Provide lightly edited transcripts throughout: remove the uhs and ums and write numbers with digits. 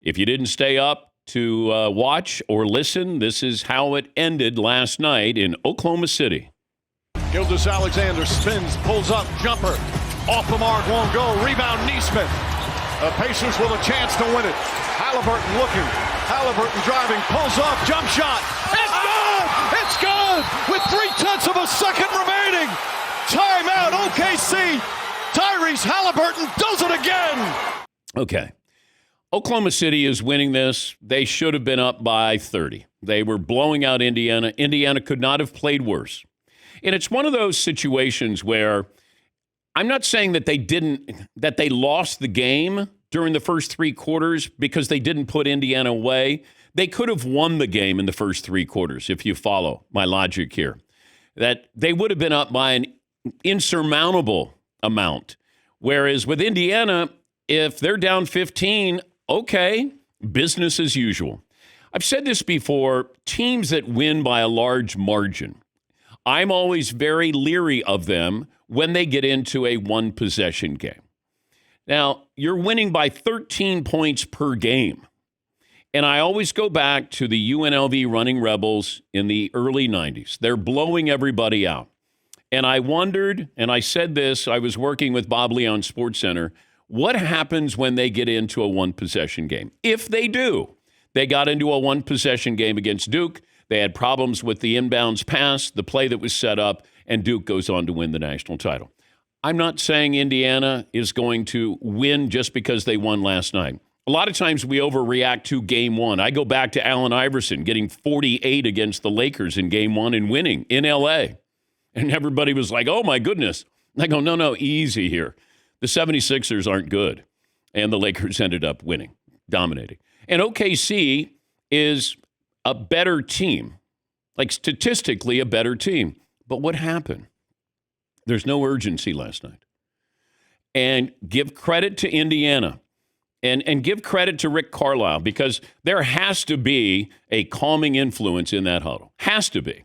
If you didn't stay up to watch or listen, this is how it ended last night in Oklahoma City. Gilgeous-Alexander spins, pulls up, jumper. Off the mark, won't go. Rebound, Neesmith. The Pacers with a chance to win it. Halliburton looking. Halliburton driving, pulls up, jump shot. It's good! It's good! With 0.3 of a second remaining. Timeout, OKC. Tyrese Halliburton does it again. Okay. Oklahoma City is winning this. They should have been up by 30. They were blowing out Indiana. Indiana could not have played worse. And it's one of those situations where I'm not saying that they lost the game during the first three quarters because they didn't put Indiana away. They could have won the game in the first three quarters, if you follow my logic here. That they would have been up by an insurmountable amount. Whereas with Indiana, if they're down 15, okay, business as usual. I've said this before, teams that win by a large margin, I'm always very leery of them when they get into a one-possession game. Now, you're winning by 13 points per game. And I always go back to the UNLV Running Rebels in the early 90s. They're blowing everybody out. And I wondered, and I said this, I was working with Bob Lee on SportsCenter, what happens when they get into a one-possession game? If they do, they got into a one-possession game against Duke. They had problems with the inbounds pass, the play that was set up, and Duke goes on to win the national title. I'm not saying Indiana is going to win just because they won last night. A lot of times we overreact to game one. I go back to Allen Iverson getting 48 against the Lakers in game one and winning in L.A. And everybody was like, oh, my goodness. And I go, no, easy here. The 76ers aren't good. And the Lakers ended up winning, dominating. And OKC is a better team, like statistically a better team. But what happened? There's no urgency last night. And give credit to Indiana and give credit to Rick Carlisle because there has to be a calming influence in that huddle. Has to be.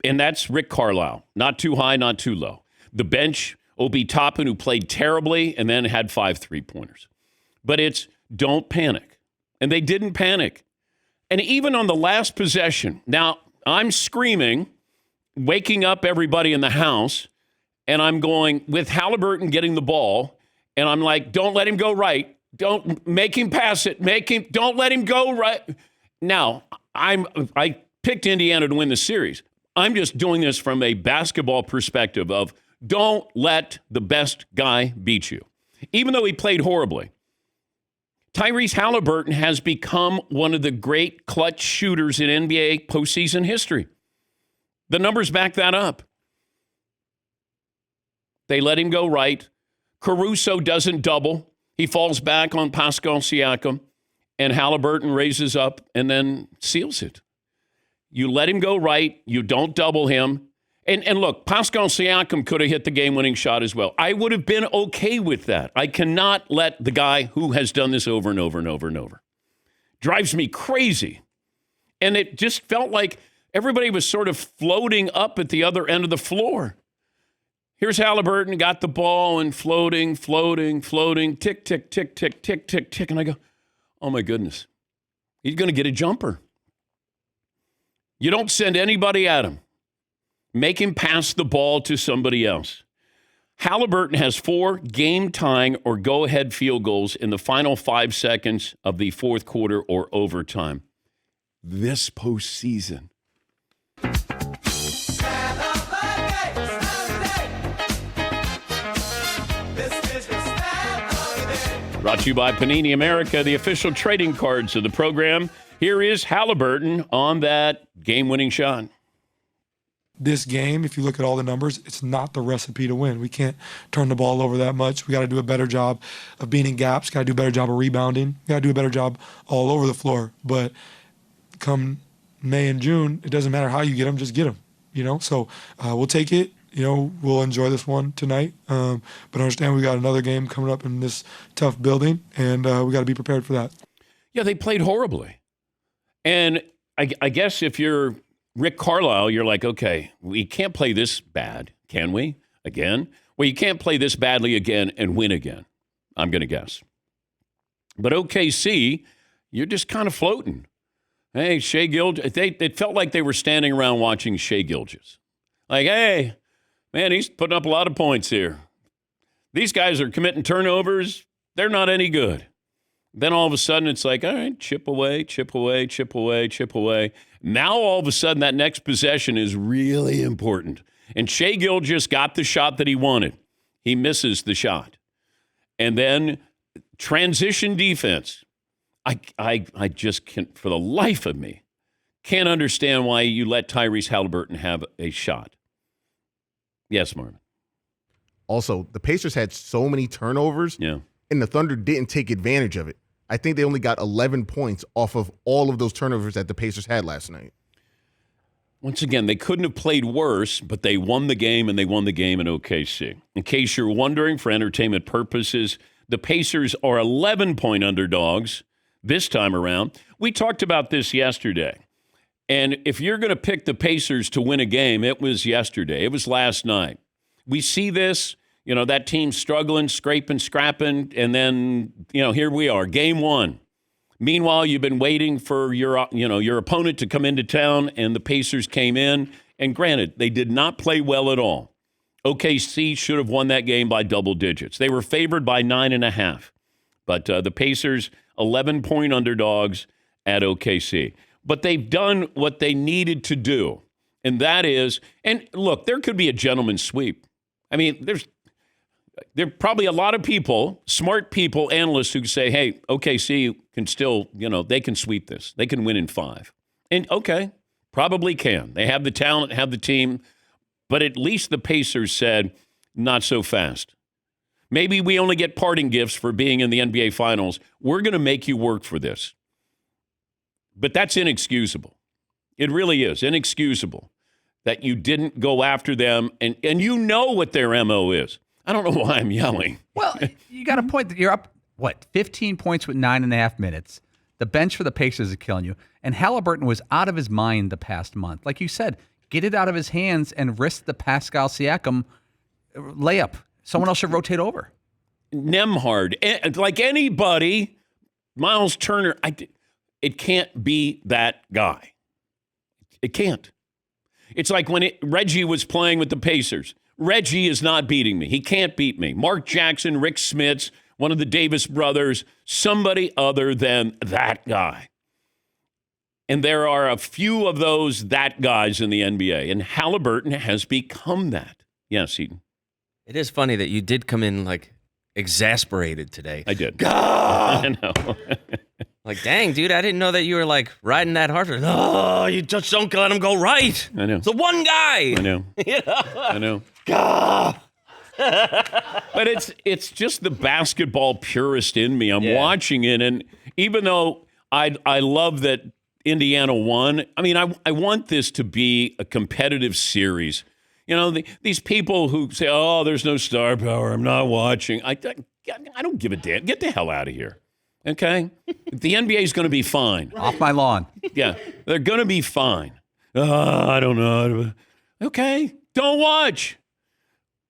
And that's Rick Carlisle. Not too high, not too low. The bench, Obi Toppin, who played terribly and then had 5 3-pointers. But it's don't panic. And they didn't panic. And even on the last possession, now I'm screaming, waking up everybody in the house, and I'm going with Halliburton getting the ball, and I'm like, don't let him go right. Don't make him pass it. Don't let him go right. Now, I picked Indiana to win the series. I'm just doing this from a basketball perspective of don't let the best guy beat you, even though he played horribly. Tyrese Halliburton has become one of the great clutch shooters in NBA postseason history. The numbers back that up. They let him go right. Caruso doesn't double. He falls back on Pascal Siakam, and Halliburton raises up and then seals it. You let him go right. You don't double him. And look, Pascal Siakam could have hit the game-winning shot as well. I would have been okay with that. I cannot let the guy who has done this over and over and over and over. Drives me crazy. And it just felt like everybody was sort of floating up at the other end of the floor. Here's Halliburton, got the ball and floating, tick, tick, tick, tick, tick, tick, tick. And I go, oh, my goodness. He's going to get a jumper. You don't send anybody at him. Make him pass the ball to somebody else. Halliburton has 4 game-tying or go-ahead field goals in the final 5 seconds of the fourth quarter or overtime. This postseason. Brought to you by Panini America, the official trading cards of the program. Here is Halliburton on that game-winning shot. This game, if you look at all the numbers, it's not the recipe to win. We can't turn the ball over that much. We got to do a better job of beating gaps. Got to do a better job of rebounding. Got to do a better job all over the floor. But come May and June, it doesn't matter how you get them, just get them. So we'll take it. We'll enjoy this one tonight. But understand we got another game coming up in this tough building, and we got to be prepared for that. Yeah, they played horribly. And I guess if you're Rick Carlisle, you're like, okay, we can't play this bad, can we? Again? Well, you can't play this badly again and win again, I'm going to guess. But OKC you're just kind of floating. Hey, Shea Gilgeous, it felt like they were standing around watching Shea Gilgeous. Like, hey, man, he's putting up a lot of points here. These guys are committing turnovers. They're not any good. Then all of a sudden it's like, all right, chip away, chip away, chip away, chip away. Now all of a sudden that next possession is really important. And Shea Gilgeous got the shot that he wanted. He misses the shot. And then transition defense. I just can't, for the life of me, can't understand why you let Tyrese Halliburton have a shot. Yes, Marvin. Also, the Pacers had so many turnovers, and the Thunder didn't take advantage of it. I think they only got 11 points off of all of those turnovers that the Pacers had last night. Once again, they couldn't have played worse, but they won the game, and they won the game in OKC. In case you're wondering, for entertainment purposes, the Pacers are 11-point underdogs this time around. We talked about this yesterday. And if you're going to pick the Pacers to win a game, it was yesterday. It was last night. We see this, that team struggling, scraping, scrapping, and then, here we are, game one. Meanwhile, you've been waiting for your opponent to come into town, and the Pacers came in. And granted, they did not play well at all. OKC should have won that game by double digits. They were favored by 9.5. But the Pacers, 11-point underdogs at OKC. But they've done what they needed to do. And that is, and look, there could be a gentleman's sweep. I mean, there are probably a lot of people, smart people, analysts who say, hey, OKC can still, they can sweep this. They can win in 5. And okay, probably can. They have the talent, have the team. But at least the Pacers said, not so fast. Maybe we only get parting gifts for being in the NBA Finals. We're going to make you work for this. But that's inexcusable. It really is inexcusable that you didn't go after them, and you know what their MO is. I don't know why I'm yelling. Well, you got a point that you're up, 15 points with 9.5 minutes. The bench for the Pacers is killing you. And Halliburton was out of his mind the past month. Like you said, get it out of his hands and risk the Pascal Siakam layup. Someone else should rotate over. Nembhard, like anybody, Miles Turner, it can't be that guy. It can't. It's like when Reggie was playing with the Pacers. Reggie is not beating me. He can't beat me. Mark Jackson, Rick Smits, one of the Davis brothers, somebody other than that guy. And there are a few of that guys in the NBA, and Halliburton has become that. Yes, Eden. It is funny that you did come in exasperated today. I did. Gah! I know. Dang, dude, I didn't know that you were riding that hard. Oh, you just don't let him go right. I know. It's the one guy. I know. I know. Gah! But it's just the basketball purist in me. I'm watching it, and even though I love that Indiana won, I mean, I want this to be a competitive series. These people who say, oh, there's no star power, I'm not watching. I don't give a damn. Get the hell out of here. Okay? The NBA is going to be fine. Off my lawn. Yeah, they're going to be fine. I don't know. Okay, don't watch.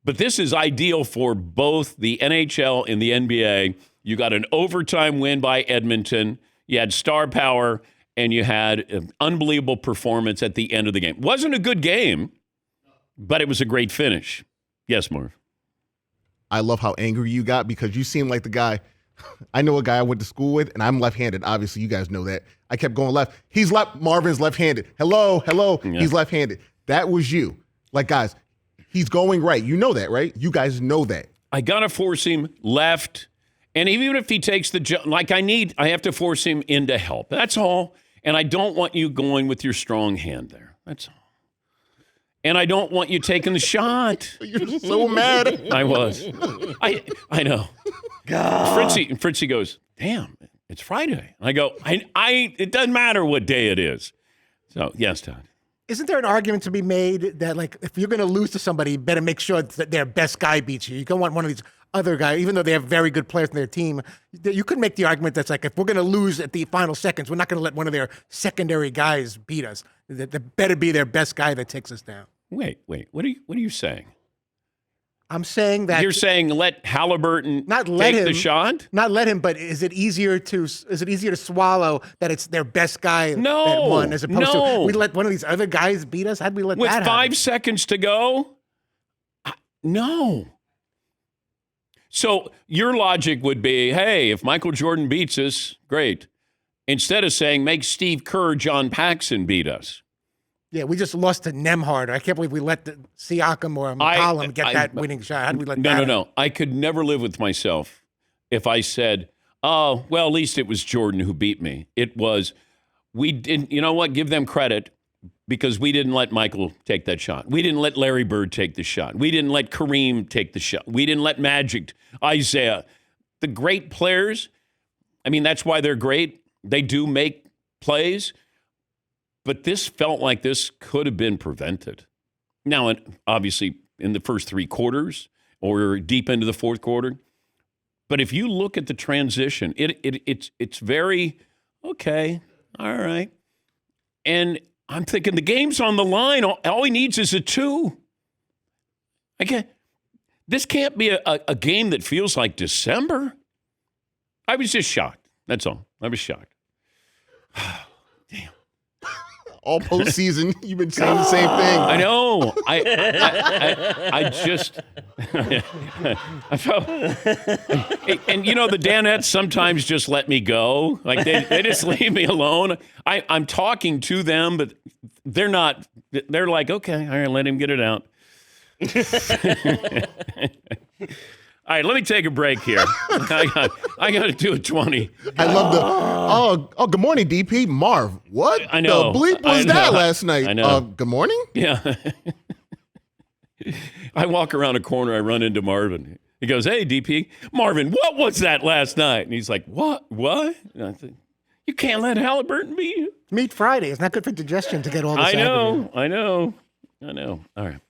But this is ideal for both the NHL and the NBA. You got an overtime win by Edmonton. You had star power, and you had an unbelievable performance at the end of the game. Wasn't a good game, but it was a great finish. Yes, Marv. I love how angry you got because you seem like the guy. I know a guy I went to school with, and I'm left-handed. Obviously, you guys know that. I kept going left. He's left. Marvin's left-handed. Hello. Yeah. He's left-handed. That was you. Guys, he's going right. You know that, right? You guys know that. I got to force him left. And even if he takes the jump, I have to force him into help. That's all. And I don't want you going with your strong hand there. That's all. And I don't want you taking the shot. You're so mad. I was. I know. God. Fritzy goes, damn, it's Friday. I go, it doesn't matter what day it is. So, yes, Todd. Isn't there an argument to be made that, if you're going to lose to somebody, you better make sure that their best guy beats you? You don't want one of these other guys, even though they have very good players in their team. You could make the argument that's if we're going to lose at the final seconds, we're not going to let one of their secondary guys beat us. That better be their best guy that takes us down. Wait. What are you saying? I'm saying that You're saying let Halliburton not let take him the shot? Not let him, but is it easier to swallow that it's their best guy that won as opposed to we let one of these other guys beat us? How'd we let With that 5 happen? seconds to go? No. So your logic would be, hey, if Michael Jordan beats us, great. Instead of saying, make Steve Kerr, John Paxson beat us. Yeah, we just lost to Nemhard. I can't believe we let Siakam or McCollum get that winning shot. How did we let that happen? No. I could never live with myself if I said, oh, well, at least it was Jordan who beat me. It was, we didn't, you know what? Give them credit because we didn't let Michael take that shot. We didn't let Larry Bird take the shot. We didn't let Kareem take the shot. We didn't let Magic, Isaiah. The great players, I mean, that's why they're great. They do make plays. But this felt like this could have been prevented. Now, obviously, in the first 3 quarters or deep into the fourth quarter. But if you look at the transition, it's very, okay, all right. And I'm thinking the game's on the line. All he needs is a 2. This can't be a game that feels like December. I was just shocked. That's all. I was shocked. Damn. All postseason, you've been saying the same thing. I know. I just I felt, and you know the Danettes sometimes just let me go. Like they just leave me alone. I'm talking to them, but they're not. They're like, okay, all right, let him get it out. All right, let me take a break here. I got to do a 20. I love the, good morning, DP. Marv, what I know. the bleep was that last night? I know. Good morning? Yeah. I walk around a corner, I run into Marvin. He goes, hey, DP. Marvin, what was that last night? And he's like, what? And I said, you can't let Halliburton beat you. Meat Friday. It's not good for digestion to get all this. I know. All right.